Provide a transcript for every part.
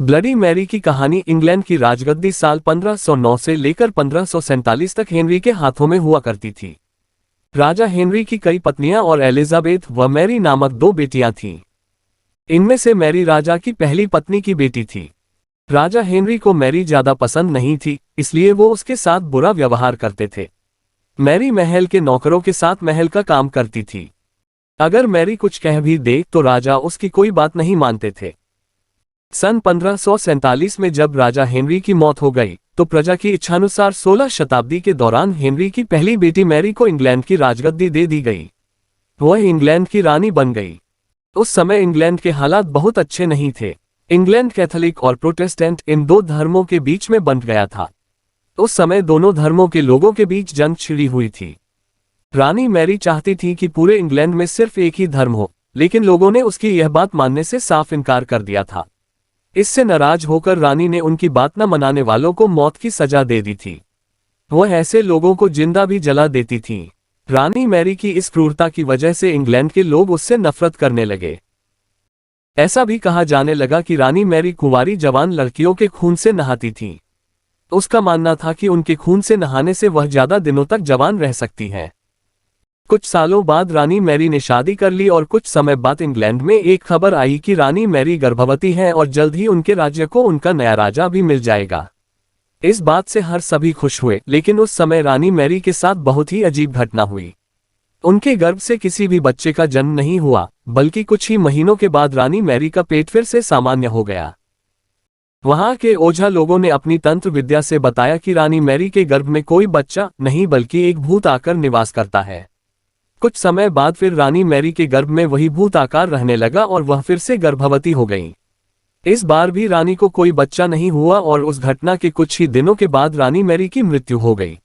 Bloody Mary की कहानी England की राजगद्दी साल 1509 से लेकर 1547 तक हेनरी के हाथों में हुआ करती थी। राजा हेनरी की कई पत्नियां और एलिजाबेथ व मैरी नामक दो बेटियां थीं। इनमें से मैरी राजा की पहली पत्नी की बेटी थी। राजा हेनरी को मैरी ज्यादा पसंद नहीं थी, इसलिए वो उसके साथ बुरा व्यवहार करते थे। मैरी महल के नौकरों के साथ महल का काम करती थी। अगर मैरी कुछ कह भी दे तो राजा उसकी कोई बात नहीं मानते थे। सन 1547 में जब राजा हेनरी की मौत हो गई तो प्रजा की इच्छानुसार 16 शताब्दी के दौरान हेनरी की पहली बेटी मैरी को इंग्लैंड की राजगद्दी दे दी गई। वह इंग्लैंड की रानी बन गई। उस समय इंग्लैंड के हालात बहुत अच्छे नहीं थे। इंग्लैंड कैथोलिक और प्रोटेस्टेंट इन दो धर्मों के बीच में बंट गया था। उस समय दोनों धर्मों के लोगों के बीच जंग छिड़ी हुई थी। रानी मैरी चाहती थी कि पूरे इंग्लैंड में सिर्फ एक ही धर्म हो, लेकिन लोगों ने उसकी यह बात मानने से साफ इनकार कर दिया था। इससे नाराज होकर रानी ने उनकी बात न मनाने वालों को मौत की सजा दे दी थी। वह ऐसे लोगों को जिंदा भी जला देती थी। रानी मैरी की इस क्रूरता की वजह से इंग्लैंड के लोग उससे नफरत करने लगे। ऐसा भी कहा जाने लगा कि रानी मैरी कुंवारी जवान लड़कियों के खून से नहाती थी। उसका मानना था कि उनके खून से नहाने से वह ज्यादा दिनों तक जवान रह सकती हैं। कुछ सालों बाद रानी मैरी ने शादी कर ली और कुछ समय बाद इंग्लैंड में एक खबर आई कि रानी मैरी गर्भवती है और जल्द ही उनके राज्य को उनका नया राजा भी मिल जाएगा। इस बात से हर सभी खुश हुए, लेकिन उस समय रानी मैरी के साथ बहुत ही अजीब घटना हुई। उनके गर्भ से किसी भी बच्चे का जन्म नहीं हुआ, बल्कि कुछ ही महीनों के बाद रानी मैरी का पेट फिर से सामान्य हो गया। वहां के ओझा लोगों ने अपनी तंत्र विद्या से बताया कि रानी मैरी के गर्भ में कोई बच्चा नहीं बल्कि एक भूत आकर निवास करता है। कुछ समय बाद फिर रानी मैरी के गर्भ में वही भूत आकार रहने लगा और वह फिर से गर्भवती हो गई। इस बार भी रानी को कोई बच्चा नहीं हुआ और उस घटना के कुछ ही दिनों के बाद रानी मैरी की मृत्यु हो गई।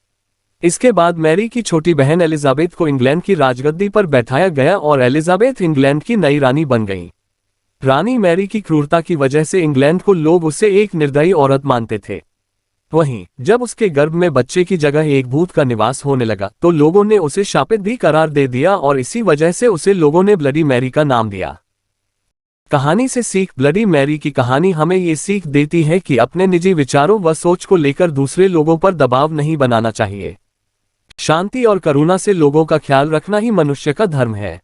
इसके बाद मैरी की छोटी बहन एलिजाबेथ को इंग्लैंड की राजगद्दी पर बैठाया गया और एलिजाबेथ इंग्लैंड की नई रानी बन गई। रानी मैरी की क्रूरता की वजह से इंग्लैंड को लोग उसे एक निर्दयी औरत मानते थे। वहीं जब उसके गर्भ में बच्चे की जगह एक भूत का निवास होने लगा तो लोगों ने उसे शापित भी करार दे दिया और इसी वजह से उसे लोगों ने ब्लडी मैरी का नाम दिया। कहानी से सीख। ब्लडी मैरी की कहानी हमें ये सीख देती है कि अपने निजी विचारों व सोच को लेकर दूसरे लोगों पर दबाव नहीं बनाना चाहिए। शांति और करुणा से लोगों का ख्याल रखना ही मनुष्य का धर्म है।